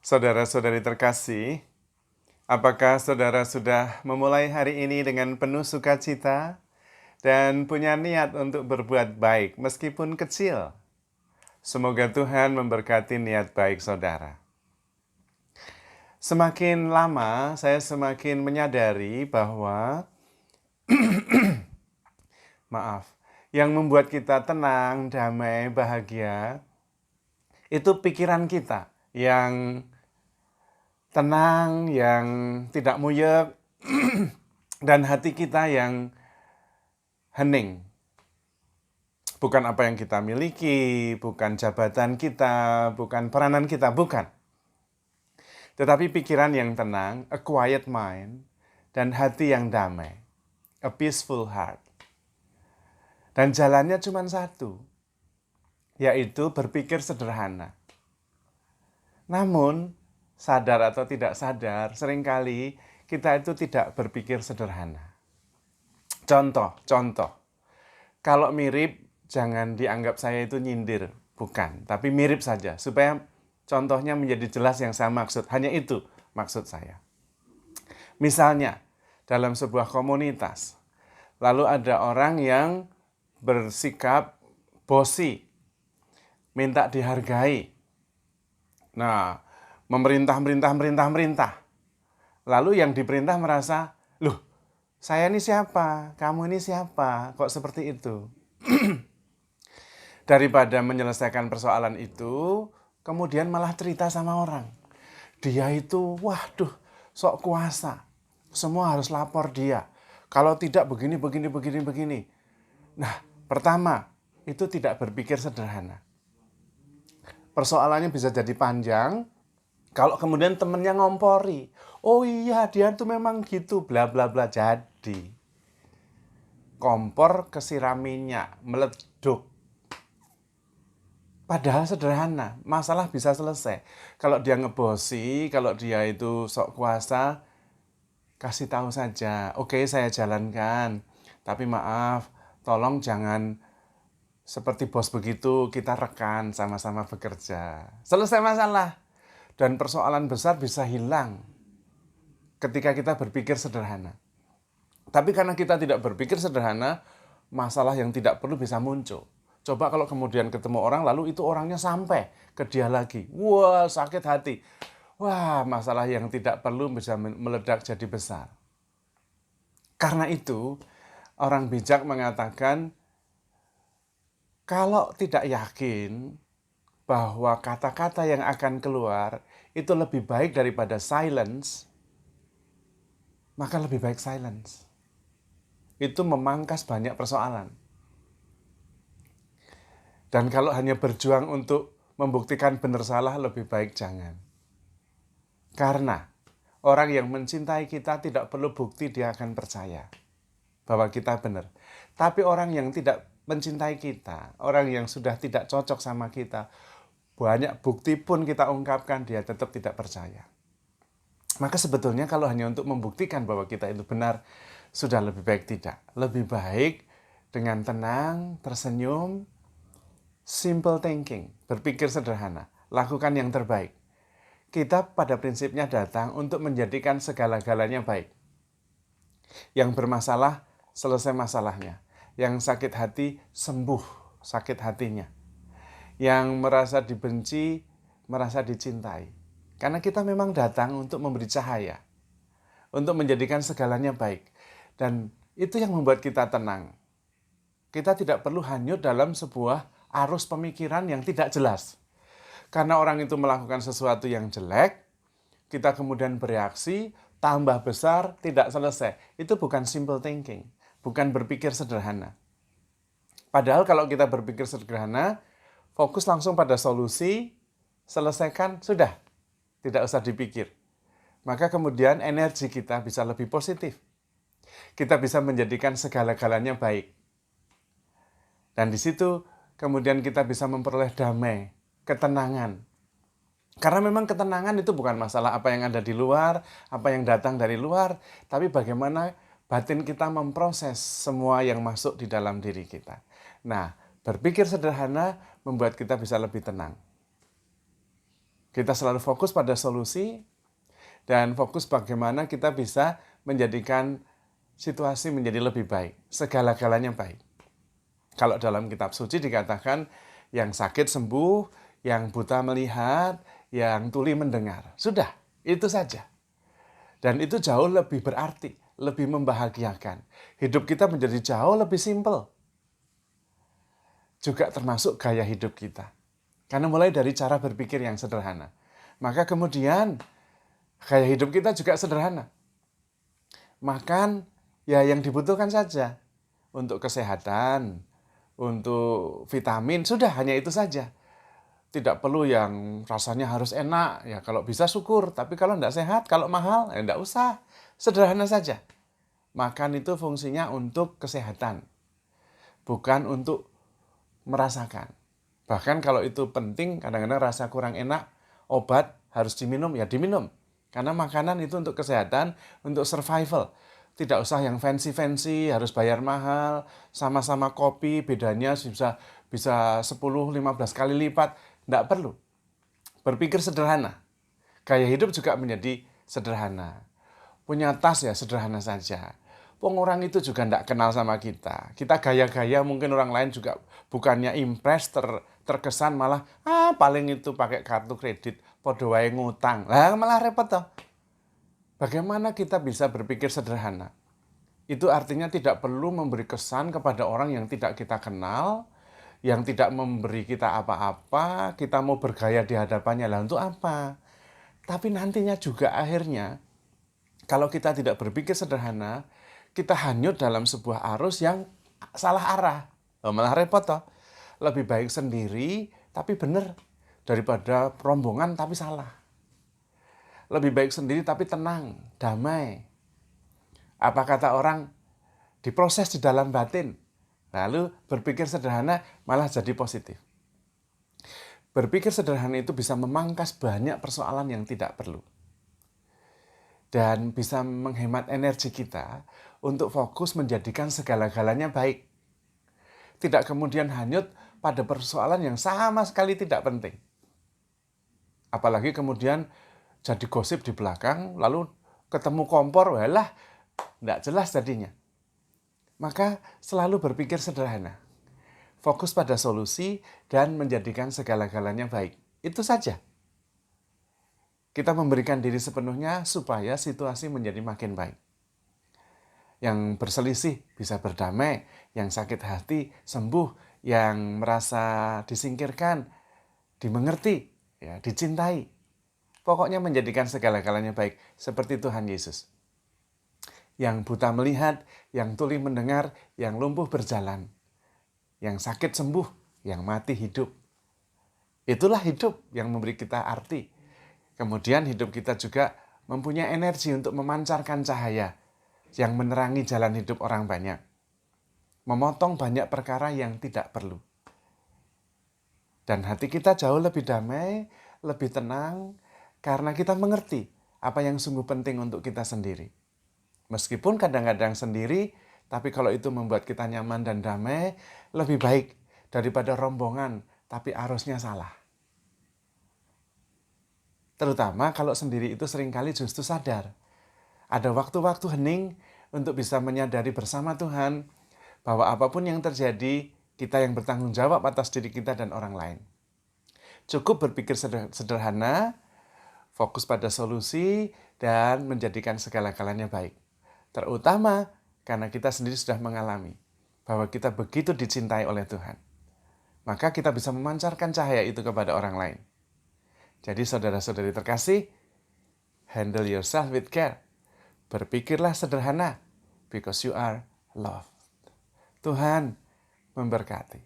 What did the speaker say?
Saudara-saudari terkasih, apakah saudara sudah memulai hari ini dengan penuh sukacita dan punya niat untuk berbuat baik meskipun kecil? Semoga Tuhan memberkati niat baik saudara. Semakin lama saya semakin menyadari bahwa yang membuat kita tenang, damai, bahagia itu pikiran kita yang tenang, yang tidak muyek, dan hati kita yang hening. Bukan apa yang kita miliki, bukan jabatan kita, bukan peranan kita, bukan. Tetapi pikiran yang tenang, a quiet mind, dan hati yang damai, a peaceful heart. Dan jalannya cuma satu, yaitu berpikir sederhana. Namun, sadar atau tidak sadar, seringkali kita itu tidak berpikir sederhana. Contoh. Kalau mirip, jangan dianggap saya itu nyindir. Bukan, tapi mirip saja. Supaya contohnya menjadi jelas yang saya maksud. Hanya itu maksud saya. Misalnya, dalam sebuah komunitas, lalu ada orang yang bersikap bossy, minta dihargai. Nah, memerintah. Lalu yang diperintah merasa, loh, saya ini siapa? Kamu ini siapa? Kok seperti itu? Daripada menyelesaikan persoalan itu, kemudian malah cerita sama orang. Dia itu, waduh, sok kuasa. Semua harus lapor dia. Kalau tidak begini. Nah, pertama, itu tidak berpikir sederhana. Persoalannya bisa jadi panjang, kalau kemudian temennya ngompori. Oh iya, dia tuh memang gitu, bla bla bla. Jadi, kompor kesiram minyak, meleduk. Padahal sederhana, masalah bisa selesai. Kalau dia ngebosi, kalau dia itu sok kuasa, kasih tahu saja, oke saya jalankan. Tapi maaf, tolong jangan seperti bos begitu, kita rekan, sama-sama bekerja. Selesai masalah. Dan persoalan besar bisa hilang ketika kita berpikir sederhana. Tapi karena kita tidak berpikir sederhana, masalah yang tidak perlu bisa muncul. Coba kalau kemudian ketemu orang, lalu itu orangnya sampai ke dia lagi. Wah, sakit hati. Wah, masalah yang tidak perlu bisa meledak jadi besar. Karena itu, orang bijak mengatakan, kalau tidak yakin bahwa kata-kata yang akan keluar itu lebih baik daripada silence, maka lebih baik silence. Itu memangkas banyak persoalan. Dan kalau hanya berjuang untuk membuktikan benar salah, lebih baik jangan. Karena orang yang mencintai kita tidak perlu bukti, dia akan percaya bahwa kita benar. Tapi orang yang tidak mencintai kita, orang yang sudah tidak cocok sama kita, banyak bukti pun kita ungkapkan, dia tetap tidak percaya. Maka sebetulnya kalau hanya untuk membuktikan bahwa kita itu benar, sudah lebih baik tidak. Lebih baik dengan tenang, tersenyum, simple thinking, berpikir sederhana, lakukan yang terbaik. Kita pada prinsipnya datang untuk menjadikan segala-galanya baik. Yang bermasalah, selesai masalahnya. Yang sakit hati, sembuh sakit hatinya. Yang merasa dibenci, merasa dicintai. Karena kita memang datang untuk memberi cahaya, untuk menjadikan segalanya baik. Dan itu yang membuat kita tenang. Kita tidak perlu hanyut dalam sebuah arus pemikiran yang tidak jelas. Karena orang itu melakukan sesuatu yang jelek, kita kemudian bereaksi, tambah besar, tidak selesai. Itu bukan simple thinking, bukan berpikir sederhana. Padahal kalau kita berpikir sederhana, fokus langsung pada solusi, selesaikan, sudah. Tidak usah dipikir. Maka kemudian energi kita bisa lebih positif. Kita bisa menjadikan segala-galanya baik. Dan di situ kemudian kita bisa memperoleh damai, ketenangan. Karena memang ketenangan itu bukan masalah apa yang ada di luar, apa yang datang dari luar, tapi bagaimana batin kita memproses semua yang masuk di dalam diri kita. Nah, berpikir sederhana membuat kita bisa lebih tenang. Kita selalu fokus pada solusi dan fokus bagaimana kita bisa menjadikan situasi menjadi lebih baik, segala-galanya baik. Kalau dalam kitab suci dikatakan yang sakit sembuh, yang buta melihat, yang tuli mendengar. Sudah, itu saja. Dan itu jauh lebih berarti, lebih membahagiakan. Hidup kita menjadi jauh lebih simpel. Juga termasuk gaya hidup kita. Karena mulai dari cara berpikir yang sederhana. Maka kemudian gaya hidup kita juga sederhana. Makan ya yang dibutuhkan saja. Untuk kesehatan, untuk vitamin, sudah hanya itu saja. Tidak perlu yang rasanya harus enak, ya kalau bisa syukur. Tapi kalau tidak sehat, kalau mahal, ya tidak usah. Sederhana saja. Makan itu fungsinya untuk kesehatan, bukan untuk merasakan. Bahkan kalau itu penting, kadang-kadang rasa kurang enak, obat harus diminum, ya diminum. Karena makanan itu untuk kesehatan, untuk survival. Tidak usah yang fancy-fancy, harus bayar mahal, sama-sama kopi, bedanya bisa 10-15 kali lipat. Tidak perlu. Berpikir sederhana. Gaya hidup juga menjadi sederhana. Punya tas ya sederhana saja. Orang itu juga tidak kenal sama kita. Kita gaya-gaya mungkin orang lain juga bukannya impress, terkesan malah paling itu pakai kartu kredit, podo wae ngutang. Lah malah repot toh. Bagaimana kita bisa berpikir sederhana? Itu artinya tidak perlu memberi kesan kepada orang yang tidak kita kenal, yang tidak memberi kita apa-apa, kita mau bergaya di hadapannya, lah untuk apa? Tapi nantinya juga akhirnya, kalau kita tidak berpikir sederhana, kita hanyut dalam sebuah arus yang salah arah. Malah repot toh. Lebih baik sendiri tapi benar daripada rombongan tapi salah. Lebih baik sendiri tapi tenang, damai. Apa kata orang? Diproses di dalam batin. Lalu berpikir sederhana malah jadi positif. Berpikir sederhana itu bisa memangkas banyak persoalan yang tidak perlu. Dan bisa menghemat energi kita untuk fokus menjadikan segala-galanya baik. Tidak kemudian hanyut pada persoalan yang sama sekali tidak penting. Apalagi kemudian jadi gosip di belakang, lalu ketemu kompor, walah, tidak jelas jadinya. Maka selalu berpikir sederhana. Fokus pada solusi dan menjadikan segala-galanya baik. Itu saja. Kita memberikan diri sepenuhnya supaya situasi menjadi makin baik. Yang berselisih bisa berdamai, yang sakit hati sembuh, yang merasa disingkirkan, dimengerti, ya, dicintai. Pokoknya menjadikan segala-galanya baik, seperti Tuhan Yesus. Yang buta melihat, yang tuli mendengar, yang lumpuh berjalan, yang sakit sembuh, yang mati hidup. Itulah hidup yang memberi kita arti. Kemudian hidup kita juga mempunyai energi untuk memancarkan cahaya yang menerangi jalan hidup orang banyak. Memotong banyak perkara yang tidak perlu. Dan hati kita jauh lebih damai, lebih tenang, karena kita mengerti apa yang sungguh penting untuk kita sendiri. Meskipun kadang-kadang sendiri, tapi kalau itu membuat kita nyaman dan damai, lebih baik daripada rombongan, tapi arusnya salah. Terutama kalau sendiri itu seringkali justru sadar. Ada waktu-waktu hening untuk bisa menyadari bersama Tuhan bahwa apapun yang terjadi, kita yang bertanggung jawab atas diri kita dan orang lain. Cukup berpikir sederhana, fokus pada solusi, dan menjadikan segala-galanya baik. Terutama karena kita sendiri sudah mengalami bahwa kita begitu dicintai oleh Tuhan. Maka kita bisa memancarkan cahaya itu kepada orang lain. Jadi saudara-saudari terkasih, handle yourself with care. Berpikirlah sederhana, because you are loved. Tuhan memberkati.